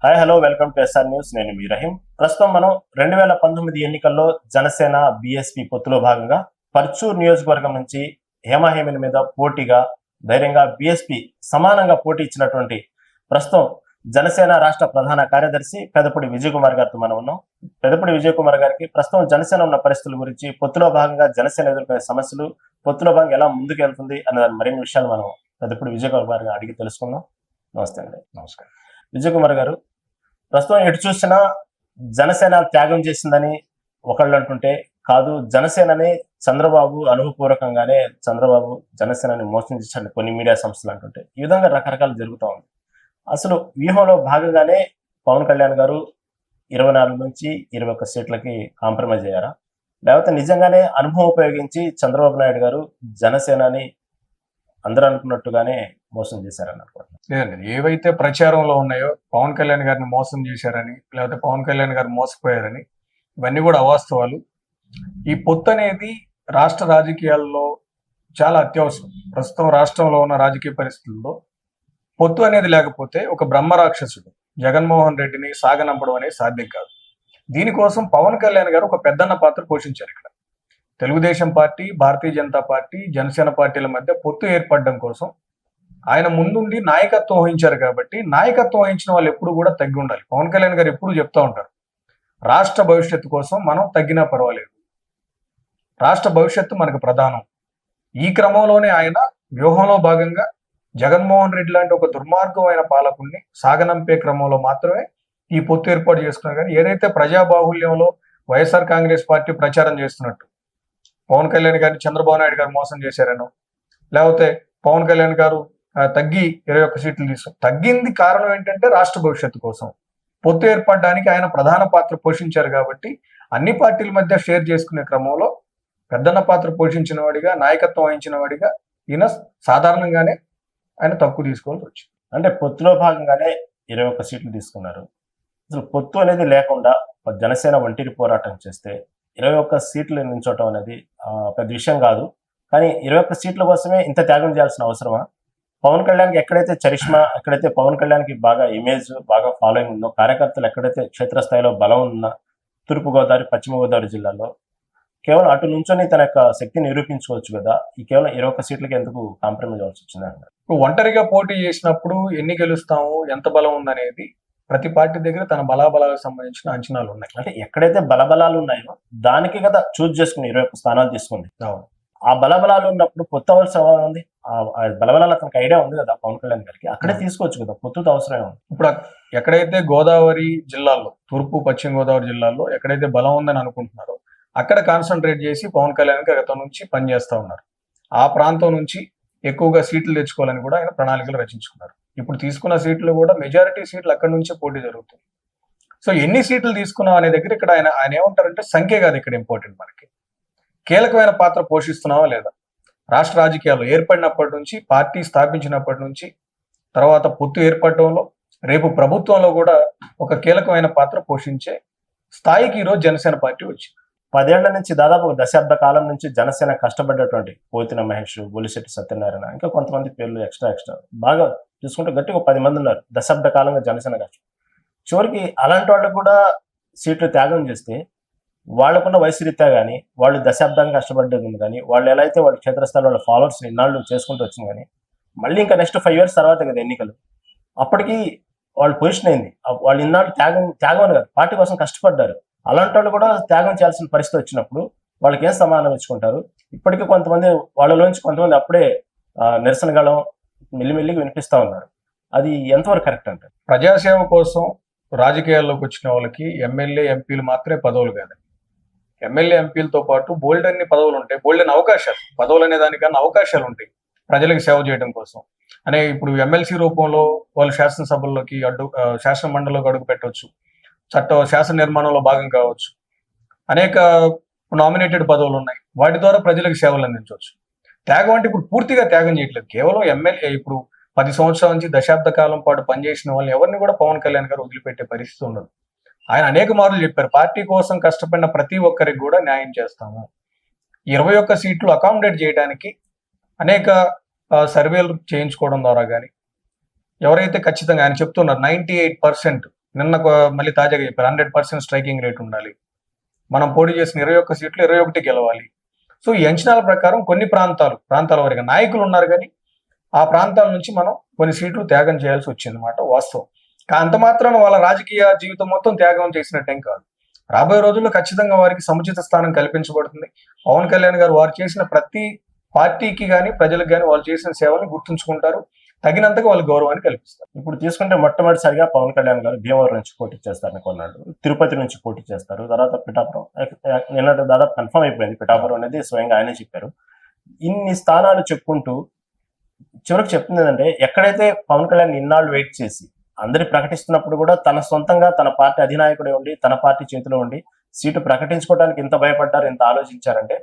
Hi hello welcome to SR news. నేను మీ రహీం. ప్రస్తుతం మనం 2019 ఎన్నికల్లో జనసేన బీఎస్పీ పొత్తులో భాగంగా పర్చూర్ నియోజకవర్గం నుంచి హేమాహేమిల మీద పోటీగా ధైర్యంగా బీఎస్పీ సమానంగా పోటీ ఇచ్చినటువంటి ప్రస్తుతం జనసేన రాష్ట్ర ప్రధాన కార్యదర్శి పెదపూడి విజయ్ కుమార్ గారితో మనం ఉన్నాం. పెదపూడి విజయ్ కుమార్ గారికి ప్రస్తుతం జనసేన ఉన్న పరిస్థితుల గురించి, పొత్తులో భాగంగా జనసేన ఎదుర్కొనే సమస్యలు, పొత్తులో భాగంగా ఎలా ముందుకు వెళ్తుంది అనే మరిన్ని విషయాలు మనం పెదపూడి విజయ్ కుమార్ గారిని అడిగి తెలుసుకుందాం. నమస్తే అండి. నమస్కారం. విజయ్ కుమార్ గారు, ప్రస్తుతం ఎటు చూసినా జనసేన త్యాగం చేసిందని ఒకళ్ళు అంటుంటే, కాదు జనసేనని చంద్రబాబు అనుభవపూర్వకంగానే చంద్రబాబు జనసేనని మోసం చేశాడు కొన్ని మీడియా సంస్థలు అంటుంటే, ఈ విధంగా రకరకాలు జరుగుతూ ఉంది. అసలు వ్యూహంలో భాగంగానే పవన్ కళ్యాణ్ గారు 24 నుంచి 21 సీట్లకి కాంప్రమైజ్ అయ్యారా, లేకపోతే నిజంగానే అనుభవం ఉపయోగించి చంద్రబాబు నాయుడు గారు జనసేనని అందరూ అనుకున్నట్టుగానే మోసం చేశారని అనుకుంటున్నాను? లేదండి, ఏవైతే ప్రచారంలో ఉన్నాయో పవన్ కళ్యాణ్ గారిని మోసం చేశారని, లేకపోతే పవన్ కళ్యాణ్ గారు మోసపోయారని, ఇవన్నీ కూడా అవాస్తవాలు. ఈ పొత్తు అనేది రాష్ట్ర రాజకీయాల్లో చాలా అత్యవసరం. ప్రస్తుతం రాష్ట్రంలో ఉన్న రాజకీయ పరిస్థితుల్లో పొత్తు అనేది లేకపోతే ఒక బ్రహ్మ రాక్షసుడు జగన్మోహన్ రెడ్డిని సాగనంపడం అనేది సాధ్యం కాదు. దీనికోసం పవన్ కళ్యాణ్ గారు ఒక పెద్దన్న పాత్ర పోషించారు. ఇక్కడ తెలుగుదేశం పార్టీ, భారతీయ జనతా పార్టీ, జనసేన పార్టీల మధ్య పొత్తు ఏర్పడడం కోసం ఆయన ముందుండి నాయకత్వం వహించారు. కాబట్టి నాయకత్వం వహించిన వాళ్ళు ఎప్పుడు కూడా తగ్గి ఉండాలి. పవన్ కళ్యాణ్ గారు ఎప్పుడు చెప్తా ఉంటారు, రాష్ట్ర భవిష్యత్తు కోసం మనం తగ్గినా పర్వాలేదు, రాష్ట్ర భవిష్యత్తు మనకు ప్రధానం. ఈ క్రమంలోనే ఆయన వ్యూహంలో భాగంగా జగన్మోహన్ రెడ్డి లాంటి ఒక దుర్మార్గమైన పాలకుల్ని సాగనంపే క్రమంలో మాత్రమే ఈ పొత్తు ఏర్పాటు చేసుకున్నారు. కానీ ఏదైతే ప్రజాబాహుల్యంలో వైఎస్ఆర్ కాంగ్రెస్ పార్టీ ప్రచారం చేస్తున్నట్టు పవన్ కళ్యాణ్ గారిని చంద్రబాబు నాయుడు గారు మోసం చేశారనో, లేకపోతే పవన్ కళ్యాణ్ గారు తగ్గి 21 సీట్లు తగ్గింది కారణం ఏంటంటే రాష్ట్ర భవిష్యత్తు కోసం పొత్తు ఏర్పడడానికి ఆయన ప్రధాన పాత్ర పోషించారు. కాబట్టి అన్ని పార్టీల మధ్య షేర్ చేసుకునే క్రమంలో పెద్దన్న పాత్ర పోషించిన వాడిగా, నాయకత్వం వహించిన వాడిగా ఈయన సాధారణంగానే ఆయన తక్కువ తీసుకోవాల్సి వచ్చింది. అంటే పొత్తులో భాగంగానే 21 సీట్లు తీసుకున్నారు. అసలు పొత్తు అనేది లేకుండా జనసేన ఒంటరి పోరాటం చేస్తే 21 సీట్లు నించోవటం అనేది పెద్ద విషయం కాదు. కానీ 21 సీట్ల కోసమే ఇంత త్యాగం చేయాల్సిన అవసరమా? పవన్ కళ్యాణ్కి ఎక్కడైతే చరిష్మా, ఎక్కడైతే పవన్ కళ్యాణ్కి బాగా ఇమేజ్, బాగా ఫాలోయింగ్ ఉందో, కార్యకర్తలు ఎక్కడైతే క్షేత్రస్థాయిలో బలం ఉన్న తూర్పుగోదావరి, పశ్చిమ గోదావరి జిల్లాలో కేవలం అటు నుంచొని తన యొక్క శక్తిని నిరూపించుకోవచ్చు కదా. ఈ కేవలం 21 సీట్లకి ఎందుకు కాంప్రమైజ్ అవ్వాల్సి వచ్చింది అంటారు? ఒంటరిగా పోటీ చేసినప్పుడు ఎన్ని గెలుస్తాము, ఎంత బలం ఉందనేది ప్రతి పార్టీ దగ్గర తన బలాబలాలకు సంబంధించిన అంచనాలు ఉన్నాయి. అంటే ఎక్కడైతే బలబలాలు ఉన్నాయో దానికి కదా చూజ్ చేసుకుని 21 స్థానాలు తీసుకుంది. ఆ బలబలాలు ఉన్నప్పుడు పొత్తు అవసరం ఉంది. ఆ బలబలాలు అతనికి ఐడియా ఉంది కదా పవన్ కళ్యాణ్ గారికి, అక్కడే తీసుకోవచ్చు కదా, పొత్తుతో అవసరమే ఉంది. ఇప్పుడు ఎక్కడైతే గోదావరి జిల్లాల్లో, తూర్పు పశ్చిమ గోదావరి జిల్లాల్లో ఎక్కడైతే బలం ఉందని అనుకుంటున్నారో అక్కడ కాన్సన్ట్రేట్ చేసి పవన్ కళ్యాణ్ గతం నుంచి పనిచేస్తా ఉన్నారు. ఆ ప్రాంతం నుంచి ఎక్కువగా సీట్లు తెచ్చుకోవాలని కూడా ఆయన ప్రణాళికలు రచించుకున్నారు. ఇప్పుడు తీసుకున్న సీట్లు కూడా మెజారిటీ సీట్లు అక్కడి నుంచే పోటీ జరుగుతుంది. సో ఎన్ని సీట్లు తీసుకున్నాం అనే దగ్గర ఇక్కడ ఆయన ఏమంటారంటే సంఖ్య కాదు ఇక్కడ ఇంపార్టెంట్, మనకి కీలకమైన పాత్ర పోషిస్తున్నావా లేదా. రాష్ట్ర రాజకీయాల్లో ఏర్పడినప్పటి నుంచి, పార్టీ స్థాపించినప్పటి నుంచి, తర్వాత పొత్తు ఏర్పడటంలో, రేపు ప్రభుత్వంలో కూడా ఒక కీలకమైన పాత్ర పోషించే స్థాయికి ఈరోజు జనసేన పార్టీ వచ్చింది. 10 ఏళ్ల నుంచి, దాదాపు ఒక దశాబ్ద కాలం నుంచి జనసేన కష్టపడ్డటువంటి పోతిన మహేష్, బొలిశెట్టి సత్యనారాయణ, ఇంకా కొంతమంది పేర్లు ఎక్స్ట్రా బాగా చూసుకుంటే గట్టిగా 10 మంది ఉన్నారు దశాబ్ద కాలంగా జనసేన కష్టం. చివరికి అలాంటి వాళ్ళు కూడా సీట్లు త్యాగం చేస్తే వాళ్ళకున్న వయసు రీత్యా కానీ, వాళ్ళు దశాబ్దంగా కష్టపడ్డది ఉంది కానీ, వాళ్ళు ఎలా అయితే వాళ్ళ క్షేత్రస్థాయిలో వాళ్ళ ఫాలోవర్స్ ఇన్నాళ్ళు చేసుకుంటూ వచ్చింది కానీ, మళ్ళీ ఇంకా నెక్స్ట్ 5 years తర్వాత కదా ఎన్నికలు, అప్పటికి వాళ్ళు పొజిషన్ అయింది. వాళ్ళు ఇన్నాళ్ళు త్యాగం అని కాదు, పార్టీ కోసం కష్టపడ్డారు. అలాంటి వాళ్ళు కూడా త్యాగం చేయాల్సిన పరిస్థితి వచ్చినప్పుడు వాళ్ళకి ఏం సమాధానం ఇచ్చుకుంటారు? ఇప్పటికీ కొంతమంది వాళ్ళలోంచి కొంతమంది అప్పుడే నిరసన గళం మెల్లిమెల్లిగా వినిపిస్తా ఉన్నారు. అది ఎంతవరకు కరెక్ట్ అంటారు? ప్రజాసేవ కోసం రాజకీయాల్లోకి వచ్చిన వాళ్ళకి ఎమ్మెల్యే, ఎంపీలు మాత్రమే పదవులు కాదండి. ఎమ్మెల్యే, ఎంపీలతో పాటు బోల్డ్ అన్ని పదవులు ఉంటాయి, బోల్డ్ అన్ని అవకాశాలు. పదవులు అనే దానికన్నా అవకాశాలు ఉంటాయి ప్రజలకు సేవ చేయడం కోసం. ఇప్పుడు ఎమ్మెల్సీ రూపంలో వాళ్ళు శాసనసభల్లోకి శాసన మండలిలోకి అడుగు పెట్టవచ్చు, శాసన నిర్మాణంలో భాగం కావచ్చు. అనేక నామినేటెడ్ పదవులు ఉన్నాయి, వాటి ద్వారా ప్రజలకు సేవలు అందించవచ్చు. త్యాగం అంటే ఇప్పుడు పూర్తిగా త్యాగం చేయట్లేదు, కేవలం ఎమ్మెల్యే. ఇప్పుడు 10 సంవత్సరాల నుంచి దశాబ్ద కాలం పాటు పనిచేసిన వాళ్ళని ఎవరిని కూడా పవన్ కళ్యాణ్ గారు వదిలిపెట్టే పరిస్థితి ఉండదు. ఆయన అనేక మార్లు చెప్పారు, పార్టీ కోసం కష్టపడిన ప్రతి ఒక్కరికి కూడా న్యాయం చేస్తాము. 21 సీట్లు అకామిడేట్ చేయడానికి అనేక సర్వేలు చేయించుకోవడం ద్వారా కానీ, ఎవరైతే ఖచ్చితంగా ఆయన చెప్తున్నారు 98% నిన్న మళ్ళీ తాజాగా చెప్పారు 100% స్ట్రైకింగ్ రేట్ ఉండాలి, మనం పోటీ చేసిన 21 సీట్లు 21 గెలవాలి. సో ఈ అంచనాల ప్రకారం కొన్ని ప్రాంతాల వరకు నాయకులు ఉన్నారు, కానీ ఆ ప్రాంతాల నుంచి మనం కొన్ని సీట్లు త్యాగం చేయాల్సి వచ్చింది అన్నమాట వాస్తవం. అంత మాత్రాన వాళ్ళ రాజకీయ జీవితం మొత్తం త్యాగం చేసినట్టేం కాదు. రాబోయే రోజుల్లో ఖచ్చితంగా వారికి సముచిత స్థానం కల్పించబడుతుంది. పవన్ కళ్యాణ్ గారు వారు చేసిన ప్రతి పార్టీకి కానీ ప్రజలకు కానీ వాళ్ళు చేసిన సేవల్ని గుర్తుంచుకుంటారు, తగినంతగా వాళ్ళ గౌరవాన్ని కల్పిస్తారు. ఇప్పుడు తీసుకుంటే మొట్టమొదటిసారిగా పవన్ కళ్యాణ్ గారు భీమవరం నుంచి పోటీ చేస్తారని కొన్నాడు, తిరుపతి నుంచి పోటీ చేస్తారు, తర్వాత పిఠాపురం నిన్నటి దాదాపు కన్ఫర్మ్ అయిపోయింది. పిఠాపురం అనేది స్వయంగా ఆయనే చెప్పారు. ఇన్ని స్థానాలు చెప్పుకుంటూ చివరికి చెప్తుంది ఏంటంటే, ఎక్కడైతే పవన్ కళ్యాణ్ ఇన్నాళ్ళు వెయిట్ చేసి అందరి ప్రకటిస్తున్నప్పుడు కూడా తన సొంతంగా తన పార్టీ అధినాయకుడే ఉండి తన పార్టీ చేతిలో ఉండి సీటు ప్రకటించుకోవడానికి ఇంత భయపడ్డారు, ఇంత ఆలోచించారంటే,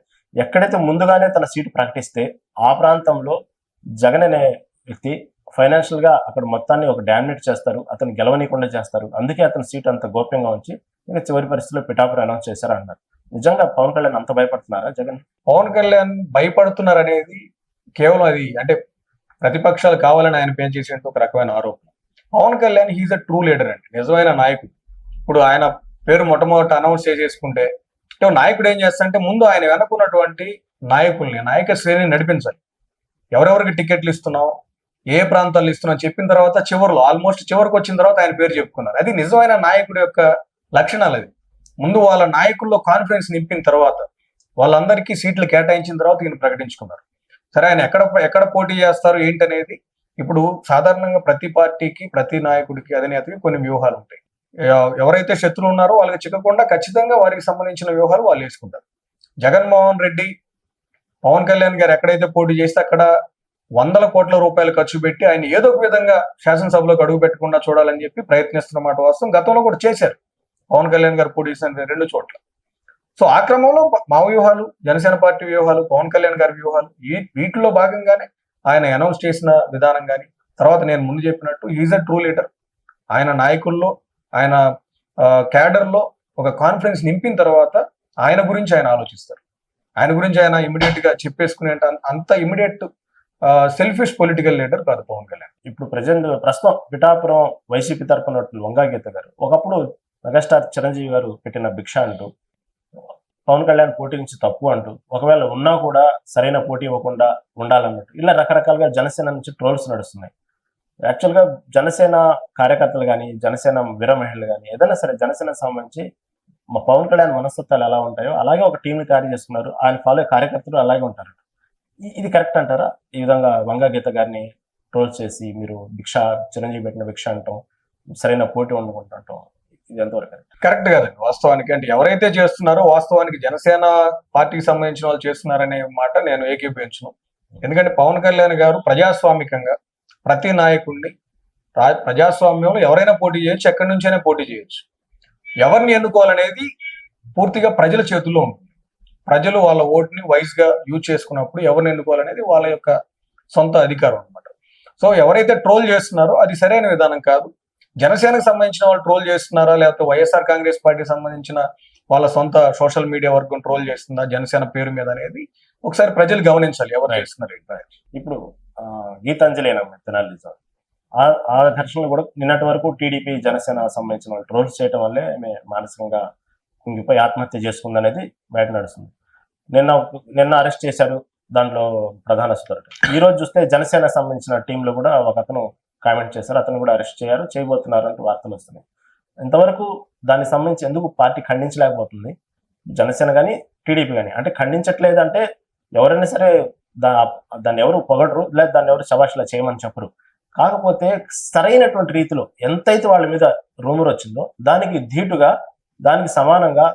ఎక్కడైతే ముందుగానే తన సీటు ప్రకటిస్తే ఆ ప్రాంతంలో జగన్ అనే వ్యక్తి ఫైనాన్షియల్ గా అక్కడ మొత్తాన్ని ఒక డామినేట్ చేస్తారు, అతను గెలవనీయకుండా చేస్తారు. అందుకే అతని సీట్ అంత గోప్యంగా ఉంచి ఇంకా చివరి పరిస్థితిలో పిఠాపురం అనౌన్స్ చేశారు అన్నారు. నిజంగా పవన్ కళ్యాణ్ అంత భయపడుతున్నారా జగన్? పవన్ కళ్యాణ్ భయపడుతున్నారు అనేది కేవలం అది అంటే ప్రతిపక్షాలు కావాలని ఆయన పేరు చేసేందుకు ఒక రకమైన ఆరోపణ. Pawan Kalyan he's a true leader అండి, నిజమైన నాయకుడు. ఇప్పుడు ఆయన పేరు మొట్టమొదటి అనౌన్స్ చేసుకుంటే నాయకుడు ఏం చేస్తారంటే ముందు ఆయన వెనుకున్నటువంటి నాయకుల్ని నాయక శ్రేణిని నడిపించాలి. ఎవరెవరికి టికెట్లు ఇస్తున్నాం, ఏ ప్రాంతాల్లో ఇస్తున్నాం చెప్పిన తర్వాత చివరిలో ఆల్మోస్ట్ చివరికి వచ్చిన తర్వాత ఆయన పేరు చెప్పుకున్నారు. అది నిజమైన నాయకుడి యొక్క లక్షణాలు. అది ముందు వాళ్ళ నాయకుల్లో కాన్ఫిడెన్స్ నింపిన తర్వాత వాళ్ళందరికీ సీట్లు కేటాయించిన తర్వాత ఈయన ప్రకటించుకున్నారు. సరే, ఆయన ఎక్కడ పోటీ చేస్తారు ఏంటనేది ఇప్పుడు సాధారణంగా ప్రతి పార్టీకి ప్రతి నాయకుడికి అధినేతకి కొన్ని వ్యూహాలు ఉంటాయి. ఎవరైతే శత్రువులు ఉన్నారో వాళ్ళకి చిక్కకుండా ఖచ్చితంగా వారికి సంబంధించిన వ్యూహాలు వాళ్ళు వేసుకుంటారు. జగన్మోహన్ రెడ్డి పవన్ కళ్యాణ్ గారు ఎక్కడైతే పోటీ చేస్తే అక్కడ 100 కోట్ల రూపాయలు ఖర్చు పెట్టి ఆయన ఏదో ఒక విధంగా శాసనసభలోకి అడుగు పెట్టకుండా చూడాలని చెప్పి ప్రయత్నిస్తున్నమాట వాస్తవం. గతంలో కూడా చేశారు పవన్ కళ్యాణ్ గారు పోటీ చేసిన 2 చోట్ల. సో ఆ క్రమంలో మా వ్యూహాలు, జనసేన పార్టీ వ్యూహాలు, పవన్ కళ్యాణ్ గారి వ్యూహాలు వీటిలో భాగంగానే ఆయన అనౌన్స్ చేసిన విధానం కానీ, తర్వాత నేను ముందు చెప్పినట్టు ఈజ్ అ ట్రూ లీడర్. ఆయన నాయకుల్లో ఆయన క్యాడర్ లో ఒక కాన్ఫిడెన్స్ నింపిన తర్వాత ఆయన గురించి ఆయన ఆలోచిస్తారు. ఆయన గురించి ఆయన ఇమీడియట్ గా చెప్పేసుకునే అంత ఇమీడియట్ సెల్ఫిష్ పొలిటికల్ లీడర్ కాదు పవన్ కళ్యాణ్. ఇప్పుడు ప్రస్తుతం పిఠాపురం వైసీపీ తరపున వంగా గీత గారు ఒకప్పుడు మెగాస్టార్ చిరంజీవి గారు పెట్టిన భిక్ష అంటూ పవన్ కళ్యాణ్ పోటీ నుంచి తప్పు అంటూ, ఒకవేళ ఉన్నా కూడా సరైన పోటీ ఇవ్వకుండా ఉండాలన్నట్టు ఇలా రకరకాలుగా జనసేన నుంచి ట్రోల్స్ నడుస్తున్నాయి. యాక్చువల్గా జనసేన కార్యకర్తలు కానీ, జనసేన వీర మహిళలు కానీ, ఏదైనా సరే జనసేన సంబంధించి మా పవన్ కళ్యాణ్ మనస్తత్వాలు ఎలా ఉంటాయో అలాగే ఒక టీంని తయారు చేసుకున్నారు. ఆయన ఫాలో కార్యకర్తలు అలాగే ఉంటారు. ఇది కరెక్ట్ అంటారా? ఈ విధంగా వంగా గీత గారిని ట్రోల్ చేసి మీరు చిరంజీవి పెట్టిన భిక్ష అంటాం, సరైన పోటీ ఉండకుంటాం, ఇది ఎంతవరకు కరెక్ట్ కాదండి వాస్తవానికి. అంటే ఎవరైతే చేస్తున్నారో వాస్తవానికి జనసేన పార్టీకి సంబంధించిన వాళ్ళు చేస్తున్నారనే మాట నేను ఏకీభవించను. ఎందుకంటే పవన్ కళ్యాణ్ గారు ప్రజాస్వామికంగా ప్రతి నాయకుడిని ప్రజాస్వామ్యంలో ఎవరైనా పోటీ చేయొచ్చు, ఎక్కడి నుంచైనా పోటీ చేయొచ్చు. ఎవరిని ఎన్నుకోవాలనేది పూర్తిగా ప్రజల చేతుల్లో ఉంటుంది. ప్రజలు వాళ్ళ ఓటుని వైస్ గా యూజ్ చేసుకున్నప్పుడు ఎవరిని ఎన్నుకోవాలనేది వాళ్ళ యొక్క సొంత అధికారం అనమాట. సో ఎవరైతే ట్రోల్ చేస్తున్నారో అది సరైన విధానం కాదు. జనసేనకు సంబంధించిన వాళ్ళు ట్రోల్ చేస్తున్నారా, లేకపోతే వైఎస్ఆర్ కాంగ్రెస్ పార్టీకి సంబంధించిన వాళ్ళ సొంత సోషల్ మీడియా వర్గం ట్రోల్ చేస్తుందా జనసేన పేరు మీద అనేది ఒకసారి ప్రజలు గమనించాలి ఎవరు చేస్తున్నారు. ఇప్పుడు గీతాంజలి తెనాలి ఆ ఘర్షణలు కూడా నిన్నటి వరకు టీడీపీ జనసేన సంబంధించిన వాళ్ళు ట్రోల్స్ చేయడం వల్లే మానసికంగా కుంగిపోయి ఆత్మహత్య చేసుకుంది అనేది బయట నడుస్తుంది. నిన్న అరెస్ట్ చేశారు దాంట్లో ప్రధాన సుధరుడు. ఈ రోజు చూస్తే జనసేన సంబంధించిన టీంలో కూడా ఒక అతను కామెంట్ చేశారు, అతను కూడా అరెస్ట్ చేయబోతున్నారు అంటూ వార్తలు వస్తున్నాయి. ఇంతవరకు దానికి సంబంధించి ఎందుకు పార్టీ ఖండించలేకపోతుంది జనసేన కానీ టీడీపీ కానీ? అంటే ఖండించట్లేదు అంటే ఎవరైనా సరే దాన్ని ఎవరు పొగడరు, లేదా దాన్ని ఎవరు శభాషలా చేయమని చెప్పరు. కాకపోతే సరైనటువంటి రీతిలో ఎంతైతే వాళ్ళ మీద రూమర్ వచ్చిందో దానికి ధీటుగా దానికి సమానంగా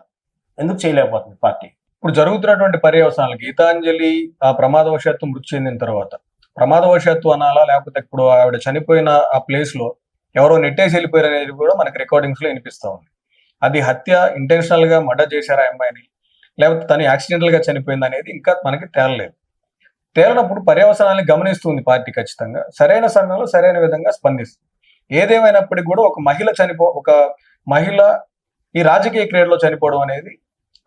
ఎందుకు చేయలేకపోతుంది పార్టీ? ఇప్పుడు జరుగుతున్నటువంటి పర్యవసానాలు గీతాంజలి ఆ ప్రమాదవశాత్తు మృతి చెందిన తర్వాత, ప్రమాదవశాత్తు అనాలా లేకపోతే ఇప్పుడు ఆవిడ చనిపోయిన ఆ ప్లేస్ లో ఎవరో నెట్టేసి వెళ్ళిపోయారు అనేది కూడా మనకి రికార్డింగ్స్ లో వినిపిస్తా ఉంది. అది హత్య ఇంటెన్షనల్ గా మర్డర్ చేశారా అమ్మాయిని, లేకపోతే తను యాక్సిడెంటల్ గా చనిపోయింది అనేది ఇంకా మనకి తేలలేదు. తేలినప్పుడు పర్యవసానాన్ని గమనిస్తుంది పార్టీ ఖచ్చితంగా, సరైన సమయంలో సరైన విధంగా స్పందిస్తుంది. ఏదేమైనప్పటికీ కూడా ఒక మహిళ ఈ రాజకీయ క్రీడలో చనిపోవడం అనేది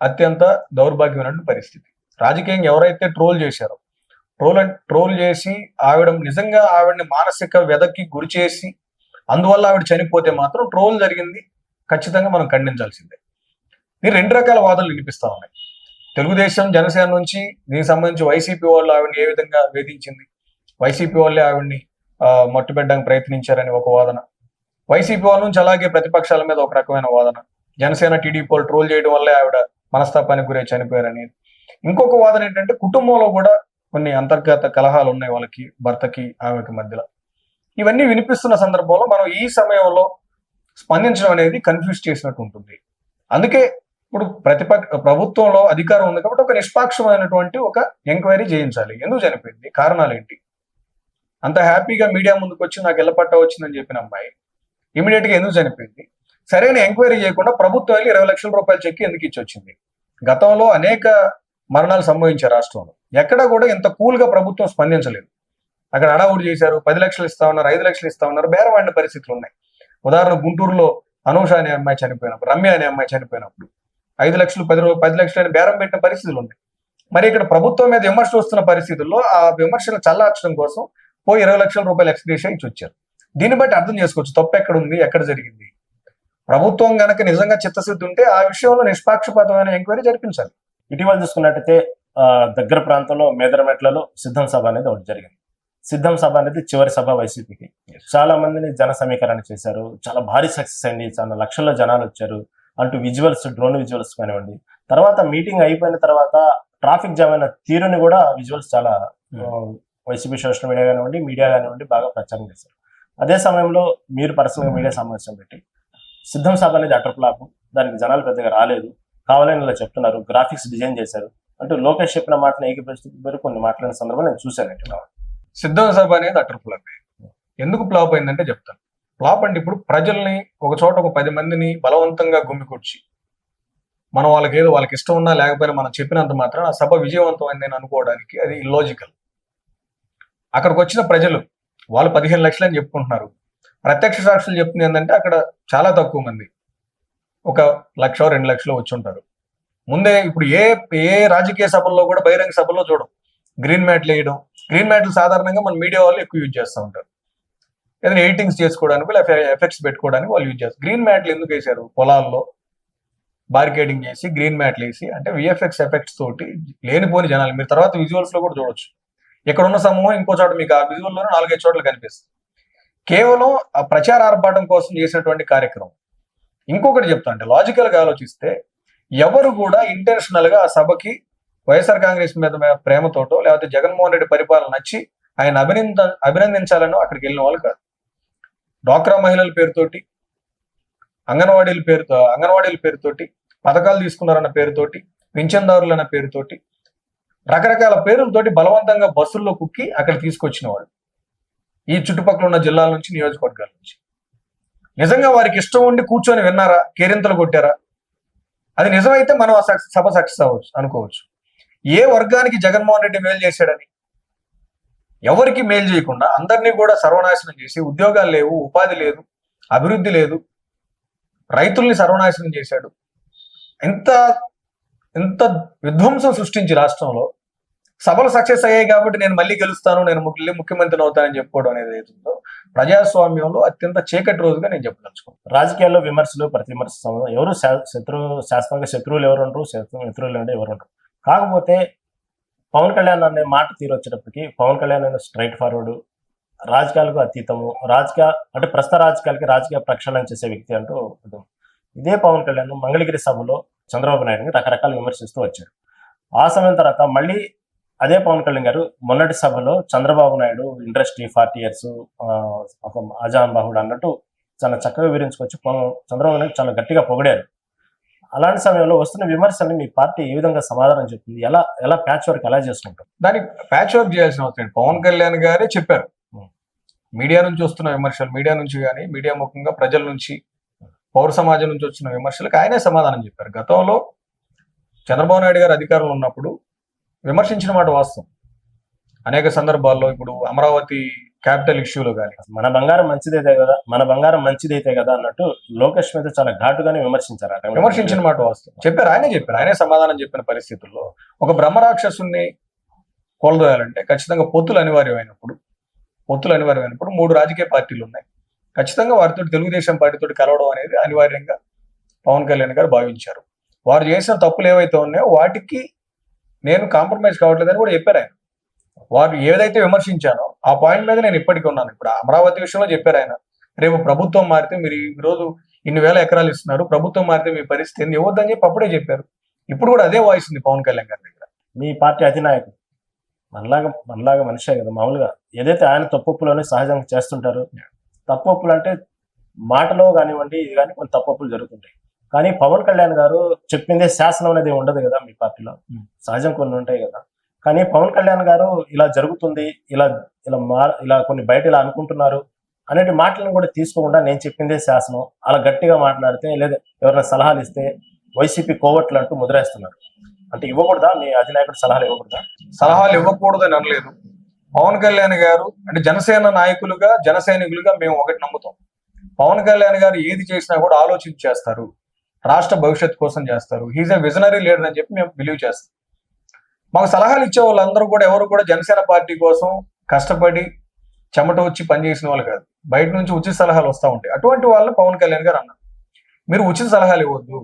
అత్యంత దౌర్భాగ్యమైన పరిస్థితి. రాజకీయంగా ఎవరైతే ట్రోల్ చేశారో ట్రోల్ చేసి ఆవిడని మానసిక వ్యధకి గురి చేసి అందువల్ల ఆవిడ చనిపోతే మాత్రం ట్రోల్ జరిగింది, ఖచ్చితంగా మనం ఖండించాల్సిందే. ఈ 2 రకాల వాదనలు వినిపిస్తా ఉన్నాయి. తెలుగుదేశం జనసేన నుంచి దీనికి సంబంధించి వైసీపీ వాళ్ళు ఆవిడని ఏ విధంగా వేధించింది, వైసీపీ వాళ్ళే ఆవిడ్ని మట్టుబెట్టడానికి ప్రయత్నించారని ఒక వాదన, వైసీపీ వాళ్ళ నుంచి అలాగే ప్రతిపక్షాల మీద ఒక రకమైన వాదన, జనసేన టీడీపీ వాళ్ళు ట్రోల్ చేయడం వల్లే ఆవిడ మనస్తాపానికి గురై చనిపోయారని. ఇంకొక వాదన ఏంటంటే కుటుంబంలో కూడా కొన్ని అంతర్గత కలహాలు ఉన్నాయి వాళ్ళకి, భర్తకి ఆమెకి మధ్యలో. ఇవన్నీ వినిపిస్తున్న సందర్భంలో మనం ఈ సమయంలో స్పందించడం అనేది కన్ఫ్యూజ్ చేసినట్టు ఉంటుంది. అందుకే ఇప్పుడు ప్రభుత్వంలో అధికారం ఉంది కాబట్టి ఒక నిష్పాక్షమైనటువంటి ఒక ఎంక్వైరీ చేయించాలి. ఎందుకు చనిపోయింది, కారణాలు ఏంటి? అంత హ్యాపీగా మీడియా ముందుకు వచ్చి నాకు ఎల్లపట్ట వచ్చిందని చెప్పిన అమ్మాయి ఇమీడియట్ గా ఎందుకు చనిపోయింది? సరైన ఎంక్వైరీ చేయకుండా ప్రభుత్వం 20 లక్షల రూపాయల చెక్ ఎందుకు ఇచ్చి వచ్చింది? గతంలో అనేక మరణాలు సంభవించాయి రాష్ట్రంలో, ఎక్కడ కూడా ఇంత కూల్ గా ప్రభుత్వం స్పందించలేదు. అక్కడ అడావుడు చేశారు, 10 లక్షలు ఇస్తా ఉన్నారు, 5 లక్షలు ఇస్తా ఉన్నారు, బేరవాడిన పరిస్థితులు ఉన్నాయి. ఉదాహరణ గుంటూరులో అనూష అనే అమ్మాయి చనిపోయినప్పుడు, రమ్య అనే అమ్మాయి చనిపోయినప్పుడు 5 లక్షలు 10 లక్షలు అని బేరం పెట్టిన పరిస్థితులు ఉన్నాయి. మరి ఇక్కడ ప్రభుత్వం మీద విమర్శలు వస్తున్న పరిస్థితుల్లో ఆ విమర్శలు చల్లార్చడం కోసం 20 లక్షల రూపాయలు ఎక్స్గ్రేషియా ఇచ్చి వచ్చారు. దీన్ని బట్టి అర్థం చేసుకోవచ్చు తప్పు ఎక్కడ ఉంది, ఎక్కడ జరిగింది. ప్రభుత్వం గనక నిజంగా చిత్తశుద్ధి ఉంటే ఆ విషయంలో నిష్పాక్షపాతమైన ఎంక్వైరీ జరిపించాలి. ఇటీవల చూసుకున్నట్టయితే దగ్గర ప్రాంతంలో మేదరమెట్లలో సిద్ధం సభ అనేది ఒకటి జరిగింది. సిద్ధం సభ అనేది చివరి సభ వైసీపీకి. చాలా మందిని జన సమీకరణ చేశారు, చాలా భారీ సక్సెస్ అయింది, చాలా లక్షల్లో జనాలు వచ్చారు అంటూ విజువల్స్, డ్రోన్ విజువల్స్ కానివ్వండి. తర్వాత మీటింగ్ అయిపోయిన తర్వాత ట్రాఫిక్ జామ్ అయిన తీరుని కూడా విజువల్స్ చాలా వైసీపీ సోషల్ మీడియా కానివ్వండి, మీడియా కానివ్వండి బాగా ప్రచారం చేశారు. అదే సమయంలో మీరు పర్సనల్గా మీడియా సమావేశం పెట్టి సిద్ధం సభ అనేది అటర్ ఫ్లాప్, దానికి జనాలు పెద్దగా రాలేదు, కావాలని ఇలా చెప్తున్నారు, గ్రాఫిక్స్ డిజైన్ చేశారు అంటూ లోకేష్ చెప్పిన మాటను ఏకీభవిస్తూ కొన్ని మాట్లాడిన సందర్భం నేను చూశాను. సిద్ధం సభ అనేది అటర్ ఫ్లాప్. ఎందుకు ఫ్లాప్ అయిందంటే చెప్తాను. ఫ్లాప్ అంటే ఇప్పుడు ప్రజల్ని ఒక చోట ఒక 10 మందిని బలవంతంగా గుమ్మికొచ్చి మనం వాళ్ళకి ఇష్టం ఉన్నా లేకపోయినా మనం చెప్పినంత మాత్రం ఆ సభ విజయవంతం అయిందని అనుకోవడానికి అది ఇల్లాజికల్. అక్కడికి వచ్చిన ప్రజలు వాళ్ళు 15 లక్షలు అని చెప్పుకుంటున్నారు. ప్రత్యక్ష సాక్షులు చెప్తుంది ఏంటంటే అక్కడ చాలా తక్కువ మంది, 1 లక్ష 2 లక్షలు వచ్చి ఉంటారు. ముందే ఇప్పుడు ఏ రాజకీయ సభల్లో కూడా బహిరంగ సభల్లో చూడం గ్రీన్ మ్యాట్లు వేయడం. గ్రీన్ మ్యాట్లు సాధారణంగా మన మీడియా వాళ్ళు ఎక్కువ యూజ్ చేస్తూ ఉంటారు. ఏదైనా ఎడిటింగ్స్ చేసుకోవడానికి, లేకపోతే ఎఫెక్ట్స్ పెట్టుకోవడానికి వాళ్ళు యూజ్ చేస్తారు. గ్రీన్ మ్యాట్లు ఎందుకు వేశారు? పొలాల్లో బార్కేడింగ్ చేసి గ్రీన్ మ్యాట్లు వేసి, అంటే విఎఫ్ఎక్స్ ఎఫెక్ట్స్ తోటి లేనిపోని జనాలు మీరు తర్వాత విజువల్స్ లో కూడా చూడొచ్చు. ఇక్కడ ఉన్న సమూహం ఇంకో చోట మీకు ఆ విజువల్లోనే 4-5 చోట్ల కనిపిస్తుంది. కేవలం ఆ ప్రచార ఆర్భాటం కోసం చేసినటువంటి కార్యక్రమం. ఇంకొకటి చెప్తా, అంటే లాజికల్ గా ఆలోచిస్తే ఎవరు కూడా ఇంటెన్షనల్ గా ఆ సభకి వైఎస్ఆర్ కాంగ్రెస్ మీద ప్రేమతోటో లేకపోతే జగన్మోహన్ రెడ్డి పరిపాలన నచ్చి ఆయన అభినందించాలనో అక్కడికి వెళ్ళిన వాళ్ళు కాదు. డ్వాక్రా మహిళల పేరుతోటి, అంగన్వాడీల పేరుతోటి, పథకాలు తీసుకున్నారన్న పేరుతోటి, పింఛన్దారులు అన్న పేరుతోటి, రకరకాల పేర్లతోటి బలవంతంగా బస్సుల్లో కుక్కి అక్కడ తీసుకొచ్చిన వాళ్ళు ఈ చుట్టుపక్కల ఉన్న జిల్లాల నుంచి, నియోజకవర్గాల నుంచి. నిజంగా వారికి ఇష్టం ఉండి కూర్చొని విన్నారా, కేరింతలు కొట్టారా? అది నిజమైతే మనం ఆ సభ సక్సెస్ అవ్వచ్చు అనుకోవచ్చు. ఏ వర్గానికి జగన్మోహన్ రెడ్డి మేలు చేశాడని, ఎవరికి మేలు చేయకుండా అందరినీ కూడా సర్వనాశనం చేసి, ఉద్యోగాలు లేవు, ఉపాధి లేదు, అభివృద్ధి లేదు, రైతుల్ని సర్వనాశనం చేశాడు. ఎంత విధ్వంసం సృష్టించి రాష్ట్రంలో సభలు సక్సెస్ అయ్యాయి కాబట్టి నేను మళ్ళీ గెలుస్తాను, నేను ముఖ్యమంత్రిని అవుతానని చెప్పుకోవడం అనేది ఏదో ప్రజాస్వామ్యంలో అత్యంత చీకటి రోజుగా నేను చెప్పదలుచుకున్నాను. రాజకీయాల్లో విమర్శలు, ప్రతి విమర్శ ఎవరు శాస్త్రంగా శత్రువులు ఎవరు ఉండరు, మిత్రులు అంటే ఎవరు ఉండరు. కాకపోతే పవన్ కళ్యాణ్ అనే మాట తీరు వచ్చేటప్పటికి పవన్ కళ్యాణ్ అనే స్ట్రైట్ ఫార్వర్డ్, రాజకీయాలకు అతీతము, అంటే ప్రస్తుత రాజకీయ ప్రక్షాళన చేసే వ్యక్తి అంటూ ఉంటుంది. ఇదే పవన్ కళ్యాణ్ మంగళగిరి సభలో చంద్రబాబు నాయుడుని రకరకాల విమర్శిస్తూ వచ్చారు. ఆ సమయం తర్వాత మళ్ళీ అదే పవన్ కళ్యాణ్ గారు మొన్నటి సభలో చంద్రబాబు నాయుడు ఇండస్ట్రీ 40 years ఒక ఆజానుబాహుడు అన్నట్టు చాలా చక్కగా వివరించుకొచ్చి చంద్రబాబు నాయుడు చాలా గట్టిగా పొగిడారు. అలాంటి సమయంలో వస్తున్న విమర్శల్ని మీ పార్టీ ఏ విధంగా సమాధానం చెప్తుంది? ఎలా ప్యాచ్ వర్క్ ఎలా చేసుకుంటారు? దానికి ప్యాచ్ వర్క్ చేయాల్సిన అవసరం పవన్ కళ్యాణ్ గారే చెప్పారు. మీడియా నుంచి వస్తున్న విమర్శలు, మీడియా నుంచి కానీ మీడియా ముఖంగా ప్రజల నుంచి, పౌర సమాజం నుంచి వచ్చిన విమర్శలకు ఆయనే సమాధానం చెప్పారు. గతంలో చంద్రబాబు నాయుడు గారు అధికారంలో ఉన్నప్పుడు విమర్శించిన మాట వాస్తవం. అనేక సందర్భాల్లో ఇప్పుడు అమరావతి క్యాపిటల్ ఇష్యూలో కానీ మన బంగారం మంచిదైతే కదా అన్నట్టు లోకేష్ మీద చాలా ఘాటుగానే విమర్శించిన మాట వాస్తవం. ఆయనే సమాధానం చెప్పిన పరిస్థితుల్లో ఒక బ్రహ్మరాక్షసుని కోల్దోయాలంటే ఖచ్చితంగా పొత్తులు అనివార్యమైనప్పుడు 3 రాజకీయ పార్టీలు ఉన్నాయి. ఖచ్చితంగా వారితో తెలుగుదేశం పార్టీతో కలవడం అనేది అనివార్యంగా పవన్ కళ్యాణ్ గారు భావించారు. వారు చేసిన తప్పులు ఏవైతే ఉన్నాయో వాటికి నేను కాంప్రమైజ్ కావట్లేదని కూడా చెప్పారు ఆయన. వారు ఏదైతే విమర్శించానో ఆ పాయింట్ మీద నేను ఇప్పటికీ ఉన్నాను. ఇప్పుడు అమరావతి విషయంలో చెప్పారు ఆయన, రేపు ప్రభుత్వం మారితే మీరు ఈ రోజు ఇన్ని వేల ఎకరాలు ఇస్తున్నారు, ప్రభుత్వం మారితే మీ పరిస్థితి ఏంది, ఇవ్వద్దని చెప్పి అప్పుడే చెప్పారు. ఇప్పుడు కూడా అదే వాయిస్ ఉంది పవన్ కళ్యాణ్ గారి దగ్గర. మీ పార్టీ అధినాయకుడు మనలాగా మనిషే కదా, మామూలుగా ఏదైతే ఆయన తప్పొప్పులోనే సహజంగా చేస్తుంటారు. తప్పొప్పులు అంటే మాటలో కానివ్వండి, ఇది కానీ కొన్ని తప్పొప్పులు జరుగుతుంటాయి. కానీ పవన్ కళ్యాణ్ గారు చెప్పిందే శాసనం అనేది ఉండదు కదా మీ పార్టీలో, సహజం కొన్ని ఉంటాయి కదా. కానీ పవన్ కళ్యాణ్ గారు ఇలా జరుగుతుంది, ఇలా ఇలా ఇలా కొన్ని బయట ఇలా అనుకుంటున్నారు అనేటి మాటలను కూడా తీసుకోకుండా నేను చెప్పిందే శాసనం అలా గట్టిగా మాట్లాడితే, లేదా ఎవరైనా సలహాలు ఇస్తే వైసీపీ కోవట్లు అంటూ ముద్రేస్తున్నారు. అంటే ఇవ్వకూడదా, మీ అధినాయకుడు సలహాలు ఇవ్వకూడదా? సలహాలు ఇవ్వకూడదని అనలేదు. పవన్ కళ్యాణ్ గారు అంటే జనసేన నాయకులుగా, జన సైనికులుగా మేము ఒకటి నమ్ముతాం, పవన్ కళ్యాణ్ గారు ఏది చేసినా కూడా ఆలోచించి చేస్తారు, రాష్ట్ర భవిష్యత్తు కోసం చేస్తారు. హీజ్ ఎ విజనరీ లీడర్ అని చెప్పి మేము బిలీవ్ చేస్తాం. మాకు సలహాలు ఇచ్చే వాళ్ళందరూ కూడా ఎవరు కూడా జనసేన పార్టీ కోసం కష్టపడి చెమట వచ్చి పనిచేసిన వాళ్ళు కాదు. బయట నుంచి ఉచిత సలహాలు వస్తూ ఉంటాయి. అటువంటి వాళ్ళని పవన్ కళ్యాణ్ గారు అన్నారు, మీరు ఉచిత సలహాలు ఇవ్వద్దు,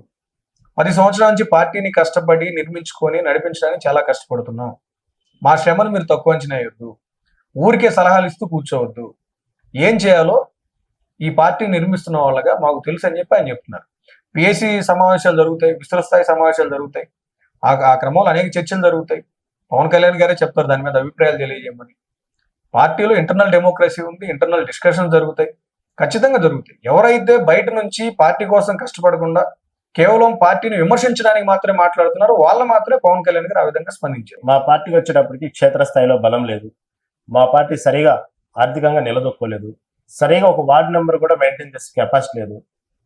10 సంవత్సరాల నుంచి పార్టీని కష్టపడి నిర్మించుకొని నడిపించడానికి చాలా కష్టపడుతున్నాం, మా శ్రమను మీరు తక్కువ అంచనా వేయొద్దు, ఊరికే సలహాలు ఇస్తూ కూర్చోవద్దు, ఏం చేయాలో ఈ పార్టీ నిర్మిస్తున్న వాళ్ళగా మాకు తెలుసు అని చెప్పి ఆయన చెప్తున్నారు. పిఎస్సి సమావేశాలు జరుగుతాయి, విస్తృత స్థాయి సమావేశాలు జరుగుతాయి, ఆ క్రమంలో అనేక చర్చలు జరుగుతాయి. పవన్ కళ్యాణ్ గారే చెప్తారు దాని మీద అభిప్రాయాలు తెలియజేయమని. పార్టీలో ఇంటర్నల్ డెమోక్రసీ ఉంది, ఇంటర్నల్ డిస్కషన్ జరుగుతాయి, ఖచ్చితంగా జరుగుతాయి. ఎవరైతే బయట నుంచి పార్టీ కోసం కష్టపడకుండా కేవలం పార్టీని విమర్శించడానికి మాత్రమే మాట్లాడుతున్నారో వాళ్ళ మాత్రమే పవన్ కళ్యాణ్ గారు ఆ విధంగా స్పందించారు. మా పార్టీకి వచ్చేటప్పటికి క్షేత్రస్థాయిలో బలం లేదు, మా పార్టీ సరిగా ఆర్థికంగా నిలదొక్కోలేదు, సరిగా ఒక వార్డు నెంబర్ కూడా మెయింటైన్ చేసే కెపాసిటీ లేదు,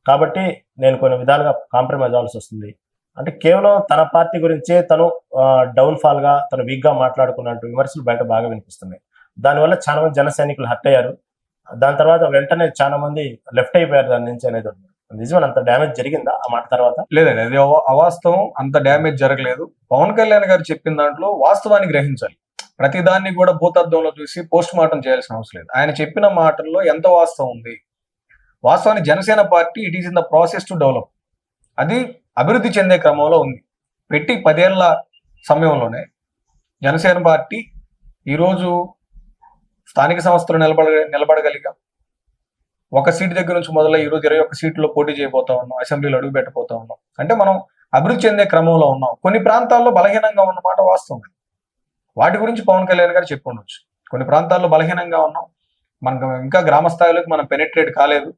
కాబట్టి నేను కొన్ని విధాలుగా కాంప్రమైజ్ అవ్వాల్సి వస్తుంది అంటే కేవలం తన పార్టీ గురించే తను డౌన్ఫాల్ గా, తను వీక్ గా మాట్లాడుకున్నట్టు విమర్శలు బయట బాగా వినిపిస్తున్నాయి. దానివల్ల చాలా మంది జన సైనికులు హర్ట్ అయ్యారు. దాని తర్వాత వెంటనే చాలా మంది లెఫ్ట్ అయిపోయారు దాని నుంచి అనేది ఉంది. నిజమైన అంత డ్యామేజ్ జరిగిందా ఆ మాట తర్వాత? లేదండి, అది అవాస్తవం, అంత డ్యామేజ్ జరగలేదు. పవన్ కళ్యాణ్ గారు చెప్పిన దాంట్లో వాస్తవాన్ని గ్రహించాలి. ప్రతిదాన్ని కూడా భూతద్దంలో చూసి పోస్ట్ మార్టం చేయాల్సిన అవసరం లేదు. ఆయన చెప్పిన మాటల్లో ఎంత వాస్తవం ఉంది, వాస్తవాన్ని Janasena party it is in the process to develop, అది అభివృద్ధి చెందే క్రమంలో ఉంది. పెట్టి 10 ఏళ్ల సమయంలోనే జనసేన పార్టీ ఈరోజు స్థానిక సంస్థలు నిలబడగలిగాం. ఒక సీటు దగ్గర నుంచి మొదలై ఈరోజు 21 సీట్లలో పోటీ చేయబోతా ఉన్నాం, అసెంబ్లీలో అడుగు పెట్టబోతా ఉన్నాం. అంటే మనం అభివృద్ధి చెందే క్రమంలో ఉన్నాం. కొన్ని ప్రాంతాల్లో బలహీనంగా ఉన్నమాట వాస్తవం. వాటి గురించి పవన్ కళ్యాణ్ గారు చెప్పి ఉండొచ్చు. కొన్ని ప్రాంతాల్లో బలహీనంగా ఉన్నాం, మనకు ఇంకా గ్రామ స్థాయిలోకి మనం పెనిట్రేట్ కాలేదు,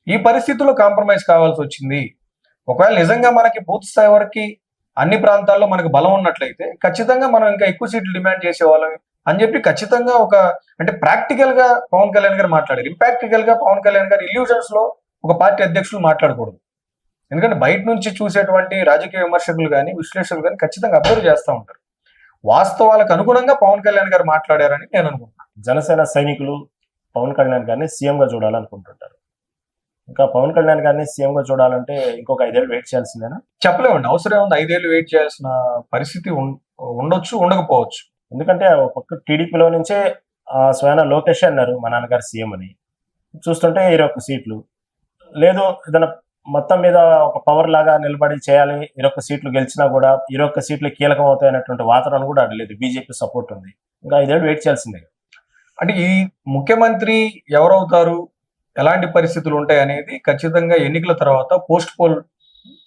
ఈ పరిస్థితుల్లో కాంప్రమైజ్ కావాల్సి వచ్చింది. ఒకవేళ నిజంగా మనకి బూత్ స్థాయి వరకు అన్ని ప్రాంతాల్లో మనకు బలం ఉన్నట్లయితే ఖచ్చితంగా మనం ఇంకా ఎక్కువ సీట్లు డిమాండ్ చేసేవాళ్ళం అని చెప్పి ఖచ్చితంగా అంటే ప్రాక్టికల్ గా పవన్ కళ్యాణ్ గారు మాట్లాడారు. ఇంపాక్టికల్ గా పవన్ కళ్యాణ్ గారు ఇల్యూజన్స్ లో ఒక పార్టీ అధ్యక్షులు మాట్లాడకూడదు. ఎందుకంటే బయట నుంచి చూసేటువంటి రాజకీయ విమర్శకులు కానీ, విశ్లేషకులు కానీ ఖచ్చితంగా అబ్జర్వ్ చేస్తూ ఉంటారు. వాస్తవాలకు అనుగుణంగా పవన్ కళ్యాణ్ గారు మాట్లాడారని నేను అనుకుంటున్నాను. జనసేన సైనికులు పవన్ కళ్యాణ్ గారిని సీఎం గా చూడాలనుకుంటుంటారు. ఇంకా పవన్ కళ్యాణ్ గారిని సీఎం గా చూడాలంటే ఇంకొక 5 ఏళ్ళు వెయిట్ చేయాల్సిందేనా? చెప్పలేమండి, అవసరం ఉంది. 5 ఏళ్ళు వెయిట్ చేయాల్సిన పరిస్థితి ఉండొచ్చు, ఉండకపోవచ్చు. ఎందుకంటే ఒక పక్క టీడీపీలో నుంచే స్వయాన లోకేష్ అన్నారు మా నాన్నగారు సీఎం అని. చూస్తుంటే 21 సీట్లు లేదు, ఏదైనా మొత్తం మీద ఒక పవర్ లాగా నిలబడి చేయాలి, 21 సీట్లు గెలిచినా కూడా 21 సీట్లు కీలకం అవుతాయి అనేటువంటి వాతావరణం కూడా అడలేదు. బీజేపీ సపోర్ట్ ఉంది. ఇంకా 5 ఏళ్ళు వెయిట్ చేయాల్సిందే. అంటే ఈ ముఖ్యమంత్రి ఎవరవుతారు, ఎలాంటి పరిస్థితులు ఉంటాయి అనేది ఖచ్చితంగా ఎన్నికల తర్వాత పోస్ట్ పోల్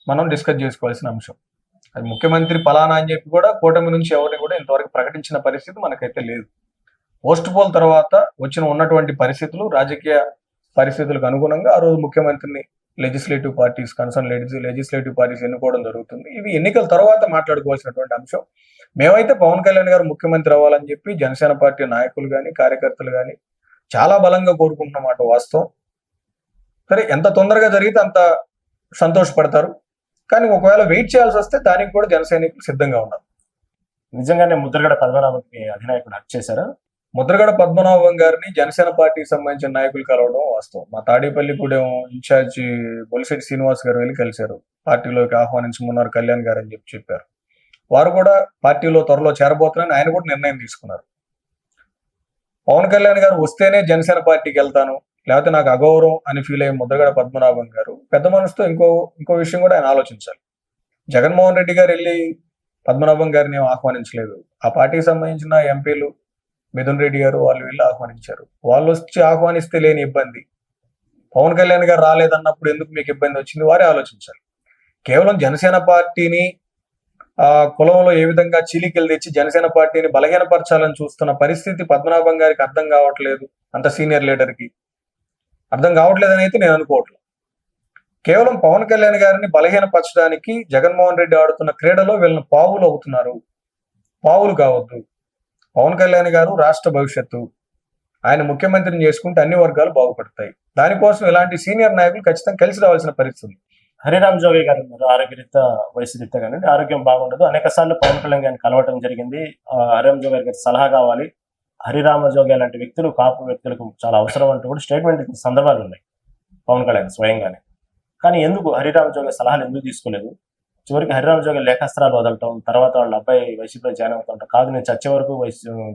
మనం డిస్కస్ చేసుకోవాల్సిన అంశం. అది ముఖ్యమంత్రి పలానా అని చెప్పి కూడా కూటమి నుంచి ఎవరిని కూడా ఇంతవరకు ప్రకటించిన పరిస్థితి మనకైతే లేదు. పోస్ట్ పోల్ తర్వాత ఉన్నటువంటి పరిస్థితులు, రాజకీయ పరిస్థితులకు అనుగుణంగా ఆ రోజు ముఖ్యమంత్రిని legislative parties, concern legislative parties ఎన్నుకోవడం జరుగుతుంది. ఇవి ఎన్నికల తర్వాత మాట్లాడుకోవాల్సినటువంటి అంశం. మేమైతే పవన్ కళ్యాణ్ గారు ముఖ్యమంత్రి అవ్వాలని చెప్పి జనసేన పార్టీ నాయకులు కానీ, కార్యకర్తలు కానీ చాలా బలంగా కోరుకుంటున్నమాట వాస్తవం. సరే, ఎంత తొందరగా జరిగితే అంత సంతోషపడతారు. కానీ ఒకవేళ వెయిట్ చేయాల్సి వస్తే దానికి కూడా జన సైనికులు సిద్ధంగా ఉన్నారు. నిజంగానే ముద్రగడ పద్మనాభంకి అధినాయకుడు హక్ చేశారా? ముద్రగడ పద్మనాభం గారిని జనసేన పార్టీకి సంబంధించిన నాయకులు కలవడం వాస్తవం. మా తాడేపల్లిగూడెం ఇన్ఛార్జి బొలిశెట్టి శ్రీనివాస్ గారు వెళ్ళి కలిశారు. పార్టీలోకి ఆహ్వానించమన్నారు కళ్యాణ్ గారు అని చెప్పారు. వారు కూడా పార్టీలో త్వరలో చేరబోతున్నారని ఆయన కూడా నిర్ణయం తీసుకున్నారు. పవన్ కళ్యాణ్ గారు వస్తేనే జనసేన పార్టీకి వెళ్తాను, లేకపోతే నాకు అగౌరవం అని ఫీల్ అయ్యే ముద్రగడ పద్మనాభం గారు పెద్ద మనసుతో ఇంకో విషయం కూడా ఆయన ఆలోచించాలి. జగన్మోహన్ రెడ్డి గారు వెళ్ళి పద్మనాభం గారిని ఏం ఆహ్వానించలేదు. ఆ పార్టీకి సంబంధించిన ఎంపీలు మిథున్ రెడ్డి గారు వాళ్ళు వెళ్ళి ఆహ్వానించారు. వాళ్ళు వచ్చి ఆహ్వానిస్తే లేని ఇబ్బంది, పవన్ కళ్యాణ్ గారు రాలేదన్నప్పుడు ఎందుకు మీకు ఇబ్బంది వచ్చింది, వారే ఆలోచించాలి. కేవలం జనసేన పార్టీని కులంలో ఏ విధంగా చీలికలు తెచ్చి జనసేన పార్టీని బలహీనపరచాలని చూస్తున్న పరిస్థితి పద్మనాభం గారికి అర్థం కావట్లేదు. అంత సీనియర్ లీడర్కి అర్థం కావట్లేదని అయితే నేను అనుకోవట్లేదు. కేవలం పవన్ కళ్యాణ్ గారిని బలహీనపరచడానికి జగన్మోహన్ రెడ్డి ఆడుతున్న క్రీడలో వీళ్ళని పావులు అవుతున్నారు. పావులు కావద్దు. పవన్ కళ్యాణ్ గారు రాష్ట్ర భవిష్యత్తు. ఆయన ముఖ్యమంత్రిని చేసుకుంటే అన్ని వర్గాలు బాగుపడతాయి. దానికోసం ఇలాంటి సీనియర్ నాయకులు ఖచ్చితంగా కలిసి రావాల్సిన పరిస్థితి. హరిరామ్ జోగి గారు ఉన్నారు, ఆరోగ్యరీత్యా వయసు రీత్యా కానీ ఆరోగ్యం బాగుండదు. అనేక సార్లు పవన్ కళ్యాణ్ గారిని కలవటం జరిగింది. హరిరామ్ జోగి గారికి సలహా కావాలి, హరిరామ జోగి లాంటి వ్యక్తులు కాపు వ్యక్తులకు చాలా అవసరం అంటూ కూడా స్టేట్మెంట్ ఇచ్చిన సందర్భాలు ఉన్నాయి పవన్ కళ్యాణ్ స్వయంగానే. కానీ ఎందుకు హరిరామ జోగి సలహాలు ఎందుకు తీసుకోలేదు? చివరికి హరిరామ జోగి లేఖాస్త్రాలు వదలటం, తర్వాత వాళ్ళ అబ్బాయి వైసీపీలో జాయిన్ అవుతుంటాం, కాదు నేను చచ్చే వరకు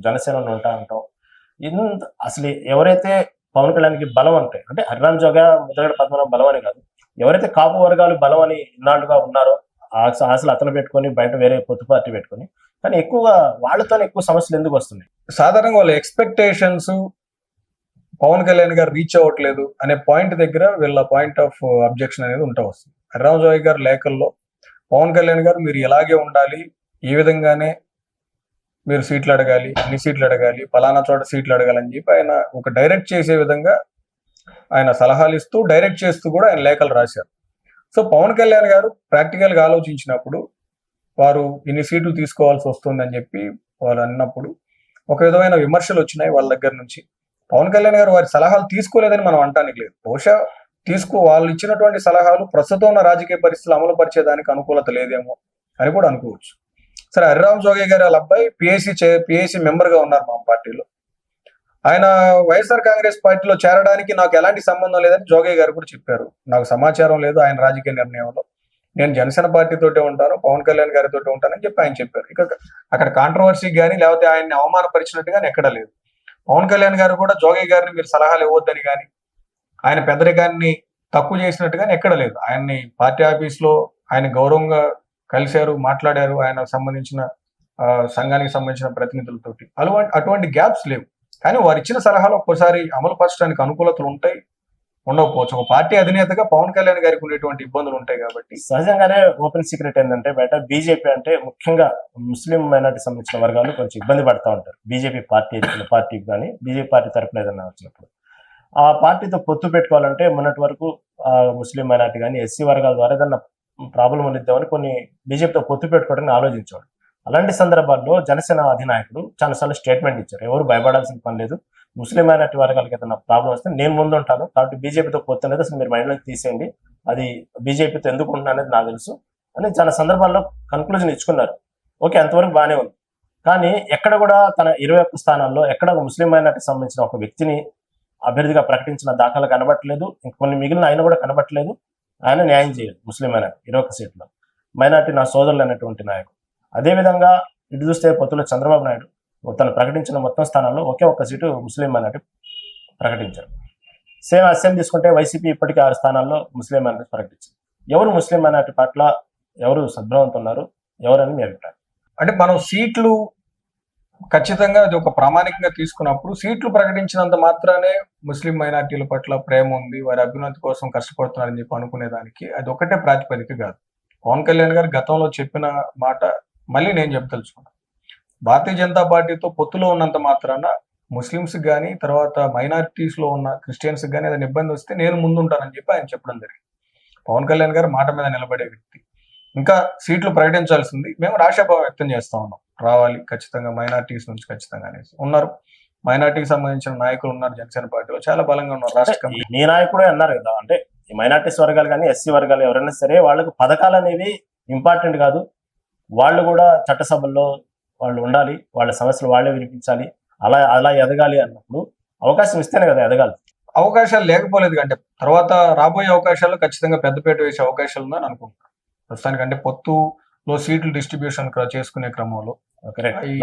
జనసేనలో ఉంటా అంటాం. అసలు ఎవరైతే పవన్ కళ్యాణ్కి బలం అంటే హరిరామ్ జోగా ముద్రగడ పద్మనాభం బలం అని కాదు, ఎవరైతే కాపు వర్గాలు బలం అని ఇన్నాళ్ళుగా ఉన్నారో ఆశలు అతను పెట్టుకొని బయట వేరే పొత్తు పార్టీ పెట్టుకొని, కానీ ఎక్కువగా వాళ్ళతోనే ఎక్కువ సమస్యలు ఎందుకు వస్తున్నాయి? సాధారణంగా వాళ్ళ ఎక్స్పెక్టేషన్స్ పవన్ కళ్యాణ్ గారు రీచ్ అవ్వట్లేదు అనే పాయింట్ దగ్గర వీళ్ళ పాయింట్ ఆఫ్ అబ్జెక్షన్ అనేది ఉంటా వస్తుంది. హరిరామ్ జోగి గారు లేఖల్లో పవన్ కళ్యాణ్ గారు మీరు ఇలాగే ఉండాలి, ఈ విధంగానే మీరు సీట్లు అడగాలి, అన్ని సీట్లు అడగాలి, పలానా చోట సీట్లు అడగాలని చెప్పి ఆయన ఒక డైరెక్ట్ చేసే విధంగా ఆయన సలహాలు ఇస్తూ డైరెక్ట్ చేస్తూ కూడా ఆయన లేఖలు రాశారు. సో పవన్ కళ్యాణ్ గారు ప్రాక్టికల్ గా ఆలోచించినప్పుడు వారు ఇన్ని సీట్లు తీసుకోవాల్సి వస్తుంది అని చెప్పి వాళ్ళు అన్నప్పుడు ఒక విధమైన విమర్శలు వచ్చినాయి వాళ్ళ దగ్గర నుంచి. పవన్ కళ్యాణ్ గారు వారి సలహాలు తీసుకోలేదని మనం అనటానికి లేదు. బహుశా వాళ్ళు ఇచ్చినటువంటి సలహాలు ప్రస్తుతం ఉన్న రాజకీయ పరిస్థితులు అమలు పరిచేదానికి అనుకూలత లేదేమో అని కూడా అనుకోవచ్చు. సరే, హరిరామ్ జోగి గారు వాళ్ళ అబ్బాయి పిఏసీ మెంబర్ గా ఉన్నారు మా పార్టీలో. ఆయన వైఎస్ఆర్ కాంగ్రెస్ పార్టీలో చేరడానికి నాకు ఎలాంటి సంబంధం లేదని జోగి గారు కూడా చెప్పారు. నాకు సమాచారం లేదు ఆయన రాజకీయ నిర్ణయంలో, నేను జనసేన పార్టీతోటే ఉంటాను, పవన్ కళ్యాణ్ గారితో ఉంటానని చెప్పి ఆయన చెప్పారు. ఇక అక్కడ కాంట్రవర్సీ కానీ లేకపోతే ఆయన్ని అవమానపరిచినట్టు కానీ ఎక్కడా లేదు. పవన్ కళ్యాణ్ గారు కూడా జోగి గారిని మీరు సలహాలు ఇవ్వద్దని కానీ ఆయన పెద్దరికాన్ని తక్కువ చేసినట్టు కానీ ఎక్కడ లేదు. ఆయన్ని పార్టీ ఆఫీస్ లో ఆయన గౌరవంగా కలిశారు, మాట్లాడారు ఆయన సంబంధించిన సంఘానికి సంబంధించిన ప్రతినిధులతోటి. అటువంటి గ్యాప్స్ లేవు. కానీ వారు ఇచ్చిన సలహాలు ఒక్కోసారి అమలు పరచడానికి అనుకూలతలు ఉంటాయి, ఉండకపోవచ్చు. ఒక పార్టీ అధినేతగా పవన్ కళ్యాణ్ గారికి ఉండేటువంటి ఇబ్బందులు ఉంటాయి కాబట్టి. సహజంగానే ఓపెన్ సీక్రెట్ ఏంటంటే బయట బీజేపీ అంటే ముఖ్యంగా ముస్లిం మైనార్టీ సంబంధించిన వర్గాలు కొంచెం ఇబ్బంది పడతా ఉంటారు. బీజేపీ పార్టీకి కానీ బీజేపీ పార్టీ తరఫున ఏదన్నా వచ్చినప్పుడు ఆ పార్టీతో పొత్తు పెట్టుకోవాలంటే మొన్నటి వరకు ముస్లిం మైనార్టీ కానీ ఎస్సీ వర్గాల ద్వారా ఏదన్నా ప్రాబ్లం ఉండిద్దామని కొన్ని బీజేపీతో పొత్తు పెట్టుకోవడానికి ఆలోచించాడు. అలాంటి సందర్భాల్లో జనసేన అధినాయకుడు చాలాసార్లు స్టేట్మెంట్ ఇచ్చారు, ఎవరు భయపడాల్సిన పని లేదు, ముస్లిం మైనార్టీ వర్గాలకి ఏదైనా ప్రాబ్లం వస్తే నేను ముందు ఉంటాను, కాబట్టి బీజేపీతో పొత్తు అనేది అసలు మీరు మైండ్లోకి తీసేయండి, అది బీజేపీతో ఎందుకు ఉంటున్నా అనేది నాకు తెలుసు అని చాలా సందర్భాల్లో కన్క్లూజన్ ఇచ్చుకున్నారు. ఓకే, అంతవరకు బాగానే ఉంది. కానీ ఎక్కడ కూడా తన 21 స్థానాల్లో ఎక్కడ ముస్లిం మైనార్టీకి సంబంధించిన ఒక వ్యక్తిని అభ్యర్థిగా ప్రకటించిన దాఖలు కనబట్టలేదు. ఇంకొన్ని మిగిలిన ఆయన కూడా కనబట్టలేదు. ఆయన న్యాయం చేయలేదు ముస్లిం మైనార్టీ 21 సీట్లో. మైనార్టీ నా సోదరులు అనేటువంటి నాయకుడు. అదేవిధంగా ఇటు చూస్తే పొత్తులో చంద్రబాబు నాయుడు తను ప్రకటించిన మొత్తం స్థానాల్లో ఒకే ఒక్క సీటు ముస్లిం మైనార్టీ ప్రకటించారు. సేమ్ అసెంబ్లీ తీసుకుంటే వైసీపీ ఇప్పటికీ 6 స్థానాల్లో ముస్లిం మైనార్టీ ప్రకటించారు. ఎవరు ముస్లిం మైనార్టీ పట్ల ఎవరు సద్భావంతున్నారు, ఎవరని మీ అభిప్రాయం? అంటే మనం సీట్లు ఖచ్చితంగా అది ఒక ప్రామాణికంగా తీసుకున్నప్పుడు సీట్లు ప్రకటించినంత మాత్రానే ముస్లిం మైనార్టీల పట్ల ప్రేమ ఉంది, వారి అభ్యున్నతి కోసం కష్టపడుతున్నారని చెప్పి అనుకునేదానికి అది ఒకటే ప్రాతిపదిక కాదు. పవన్ కళ్యాణ్ గారు గతంలో చెప్పిన మాట మళ్ళీ నేను చెప్పదలుచుకున్నాను. భారతీయ జనతా పార్టీతో పొత్తులో ఉన్నంత మాత్రాన ముస్లిమ్స్ కానీ తర్వాత మైనారిటీస్ లో ఉన్న క్రిస్టియన్స్ కానీ ఏదైనా ఇబ్బంది వస్తే నేను ముందుంటానని చెప్పి ఆయన చెప్పడం జరిగింది. పవన్ కళ్యాణ్ గారు మాట మీద నిలబడే వ్యక్తి. ఇంకా సీట్లు ప్రకటించాల్సింది మేము ఆశాభావం వ్యక్తం చేస్తా ఉన్నాం, రావాలి ఖచ్చితంగా మైనారిటీస్ నుంచి ఖచ్చితంగా అనేసి ఉన్నారు. మైనారిటీకి సంబంధించిన నాయకులు ఉన్నారు జనసేన పార్టీలో, చాలా బలంగా ఉన్నారు. రాష్ట్ర కమిటీ నీ నాయకుడే అన్నారు కదా, అంటే ఈ మైనారిటీస్ వర్గాలు కానీ ఎస్సీ వర్గాలు ఎవరైనా సరే వాళ్ళకు పథకాలు అనేవి ఇంపార్టెంట్ కాదు, వాళ్ళు కూడా చట్టసభల్లో వాళ్ళు ఉండాలి, వాళ్ళ సమస్యలు వాళ్ళే వినిపించాలి, అలా ఎదగాలి అన్నప్పుడు అవకాశం ఇస్తేనే కదా ఎదగాలి. అవకాశాలు లేకపోలేదు కంటే తర్వాత రాబోయే అవకాశాలు ఖచ్చితంగా పెద్దపేట వేసే అవకాశాలు ఉందని అనుకుంటున్నాను. ప్రస్తుతానికి అంటే పొత్తులో సీట్లు డిస్ట్రిబ్యూషన్ చేసుకునే క్రమంలో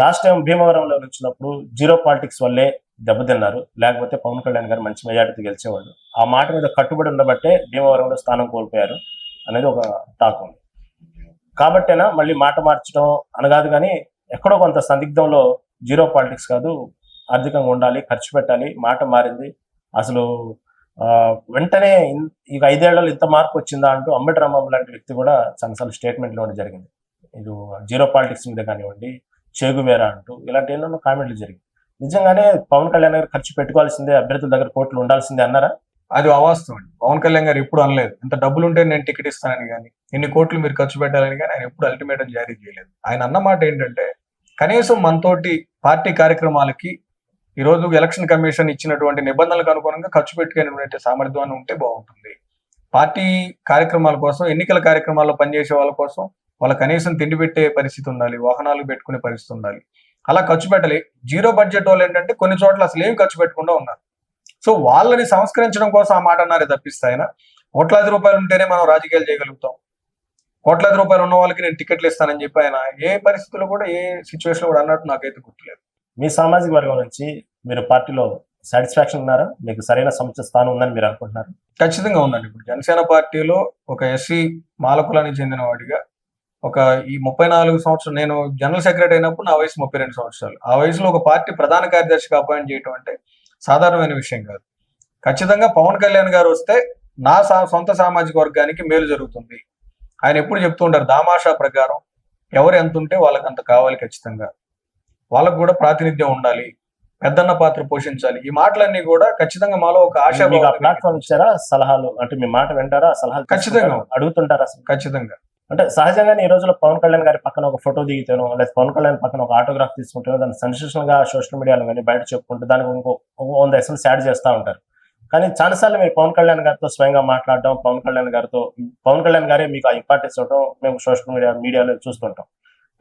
లాస్ట్ టైం భీమవరంలో వచ్చినప్పుడు జీరో పాలిటిక్స్ వల్లే దెబ్బతిన్నారు. లేకపోతే పవన్ కళ్యాణ్ గారు మంచి మెజార్టీతో గెలిచేవాళ్ళు. ఆ మాట మీద కట్టుబడి ఉండబట్టే భీమవరంలో స్థానం కోల్పోయారు అనేది ఒక టాక్ ఉంది. కాబట్టేనా మళ్ళీ మాట మార్చడం అనగాదు, కానీ ఎక్కడో కొంత సందిగ్ధంలో జీరో పాలిటిక్స్ కాదు, ఆర్థికంగా ఉండాలి, ఖర్చు పెట్టాలి, మాట మారింది. అసలు వెంటనే ఇక 5 ఏళ్లలో ఇంత మార్పు వచ్చిందా అంటూ అంబటి రాంబాబు లాంటి వ్యక్తి కూడా చాలాసార్లు స్టేట్మెంట్లు ఇవ్వడం జరిగింది. ఇది జీరో పాలిటిక్స్ మీద కానివ్వండి, చేగువేరా అంటూ ఇలాంటి ఎన్నో కామెంట్లు జరిగింది. నిజంగానే పవన్ కళ్యాణ్ గారు ఖర్చు పెట్టుకోవాల్సిందే, అభ్యర్థుల దగ్గర కోట్లు ఉండాల్సిందే అన్నారా? అది అవాస్తవం అండి. పవన్ కళ్యాణ్ గారు ఎప్పుడు అనలేదు ఇంత డబ్బులు ఉంటే నేను టికెట్ ఇస్తానని, కానీ ఇన్ని కోట్లు మీరు ఖర్చు పెట్టాలని కానీ ఆయన ఎప్పుడు అల్టిమేటం జారీ చేయలేదు. ఆయన అన్నమాట ఏంటంటే కనీసం మనతోటి పార్టీ కార్యక్రమాలకి ఈరోజు ఎలక్షన్ కమిషన్ ఇచ్చినటువంటి నిబంధనలకు అనుగుణంగా ఖర్చు పెట్టుకునేటువంటి సామర్థ్యం ఉంటే బాగుంటుంది. పార్టీ కార్యక్రమాల కోసం, ఎన్నికల కార్యక్రమాల్లో పనిచేసే వాళ్ళ కోసం వాళ్ళ కనీసం తిండి పెట్టే పరిస్థితి ఉండాలి, వాహనాలు పెట్టుకునే పరిస్థితి ఉండాలి. అలా ఖర్చు పెట్టాలి. జీరో బడ్జెట్ వాళ్ళు ఏంటంటే కొన్ని చోట్ల అసలు ఏమి ఖర్చు పెట్టకుండా ఉన్నారు. సో వాళ్ళని సంస్కరించడం కోసం ఆ మాట అన్నారే తప్పిస్తే ఆయన కోట్లాది రూపాయలు ఉంటేనే మనం రాజకీయాలు చేయగలుగుతాం, కోట్లాది రూపాయలు ఉన్న వాళ్ళకి నేను టికెట్లు ఇస్తానని చెప్పి ఆయన ఏ పరిస్థితుల్లో కూడా ఏ సిచ్యువేషన్ కూడా అన్నట్టు నాకైతే గుర్తులేదు. మీ సామాజిక వర్గం నుంచి మీరు పార్టీలో సాటిస్ఫాక్షన్ ఉన్నారా? మీకు సరైన సముచిత స్థానం ఉందని మీరు అనుకుంటున్నారు? ఖచ్చితంగా ఉందండి. ఇప్పుడు జనసేన పార్టీలో ఒక ఎస్సీ మాలకులానికి చెందిన వాడిగా ఒక ఈ 34 సంవత్సరాలు నేను జనరల్ సెక్రటరీ అయినప్పుడు నా వయసు 32 సంవత్సరాలు. ఆ వయసులో ఒక పార్టీ ప్రధాన కార్యదర్శిగా అపాయింట్ చేయడం అంటే సాధారణమైన విషయం కాదు. ఖచ్చితంగా పవన్ కళ్యాణ్ గారు వస్తే నా సొంత సామాజిక వర్గానికి మేలు జరుగుతుంది. ఆయన ఎప్పుడు చెప్తూ ఉంటారు, దామాషా ప్రకారం ఎవరు ఎంత ఉంటే వాళ్ళకి అంత కావాలి, ఖచ్చితంగా వాళ్ళకు కూడా ప్రాతినిధ్యం ఉండాలి, పెద్దన్న పాత్ర పోషించాలి. ఈ మాటలన్నీ కూడా ఖచ్చితంగా మాలో ఒక ఆశాభావం. ప్లాట్ఫామ్ ఇచ్చారా? సలహాలు అంటే మీ మాట వింటారా? సలహాలు ఖచ్చితంగా అడుగుతుంటారా? ఖచ్చితంగా. అంటే సహజంగానే ఈ రోజుల్లో పవన్ కళ్యాణ్ గారి పక్కన ఒక ఫోటో దిగితేనో, లేదా పవన్ కళ్యాణ్ పక్కన ఒక ఆటోగ్రాఫ్ తీసుకుంటేనో దాన్ని సెన్సేషనల్ గా సోషల్ మీడియాలో కానీ బయట చెప్పుకుంటూ దానికి ఇంకో 100 ఎసెన్స్ యాడ్ చేస్తూ ఉంటారు. కానీ చాలాసార్లు మీరు పవన్ కళ్యాణ్ గారితో స్వయంగా మాట్లాడడం, పవన్ కళ్యాణ్ గారే మీకు ఆ ఇంపార్టెన్స్ ఇవ్వడం మేము సోషల్ మీడియాలో చూస్తుంటాం.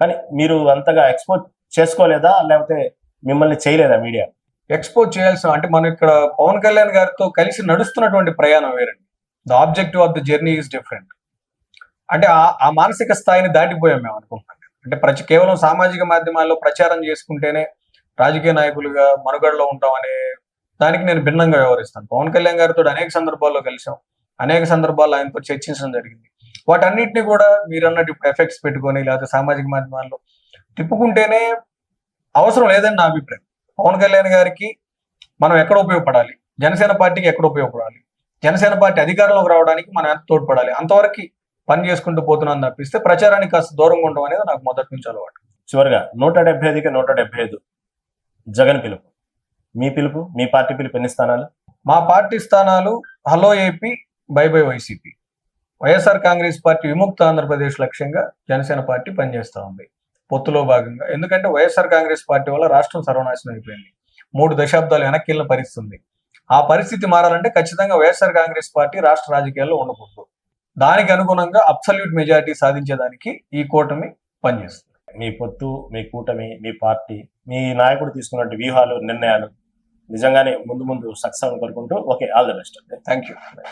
కానీ మీరు అంతగా ఎక్స్పోజ్ చేసుకోలేదా, లేకపోతే మిమ్మల్ని చేయలేదా మీడియా? ఎక్స్పోజ్ చేయాల్సిన అంటే మనం ఇక్కడ పవన్ కళ్యాణ్ గారితో కలిసి నడుస్తున్నటువంటి ప్రయాణం వేరండి. The objective of the journey is different. అంటే ఆ మానసిక స్థాయిని దాటిపోయాం మేము అనుకుంటున్నాం. అంటే కేవలం సామాజిక మాధ్యమాల్లో ప్రచారం చేసుకుంటేనే రాజకీయ నాయకులుగా మనుగడలో ఉంటాం అనే దానికి నేను భిన్నంగా వ్యవహరిస్తాను. పవన్ కళ్యాణ్ గారితో అనేక సందర్భాల్లో కలిసాం, అనేక సందర్భాల్లో ఆయనతో చర్చించడం జరిగింది. వాటన్నిటిని కూడా మీరు అన్నట్టు ఇప్పుడు ఎఫెక్ట్స్ పెట్టుకొని లేకపోతే సామాజిక మాధ్యమాల్లో తిప్పుకుంటేనే అవసరం లేదని నా అభిప్రాయం. పవన్ కళ్యాణ్ గారికి మనం ఎక్కడ ఉపయోగపడాలి, జనసేన పార్టీకి ఎక్కడ ఉపయోగపడాలి, జనసేన పార్టీ అధికారంలోకి రావడానికి మనం ఎంత తోడ్పడాలి, అంతవరకు పని చేసుకుంటూ పోతున్నాను తప్పిస్తే ప్రచారానికి కాస్త దూరంగా ఉండడం అనేది నాకు మొదటి నుంచి అలవాటు. చివరిగా 175కి 175 జగన్ పిలుపు, మీ పిలుపు, మీ పార్టీ పిలుపు ఎన్ని స్థానాలు? మా పార్టీ స్థానాలు hello AP, bye bye YCP. YSR Congress party విముక్త ఆంధ్రప్రదేశ్ లక్ష్యంగా జనసేన పార్టీ పనిచేస్తా ఉంది పొత్తులో భాగంగా. ఎందుకంటే వైఎస్ఆర్ కాంగ్రెస్ పార్టీ వల్ల రాష్ట్రం సర్వనాశనం అయిపోయింది, 3 దశాబ్దాలు వెనక్కి వెళ్ళిన పరిస్థితి ఉంది. ఆ పరిస్థితి మారాలంటే ఖచ్చితంగా వైఎస్ఆర్ కాంగ్రెస్ పార్టీ రాష్ట్ర రాజకీయాల్లో ఉండకూడదు. దానికి అనుగుణంగా అబ్సల్యూట్ మెజారిటీ సాధించేదానికి ఈ కూటమి పనిచేస్తుంది. మీ పొత్తు, మీ కూటమి, మీ పార్టీ, మీ నాయకుడు తీసుకున్న వ్యూహాలు, నిర్ణయాలు నిజంగానే ముందు సక్సెస్ కోరుకుంటూ okay, all the best. Thank you.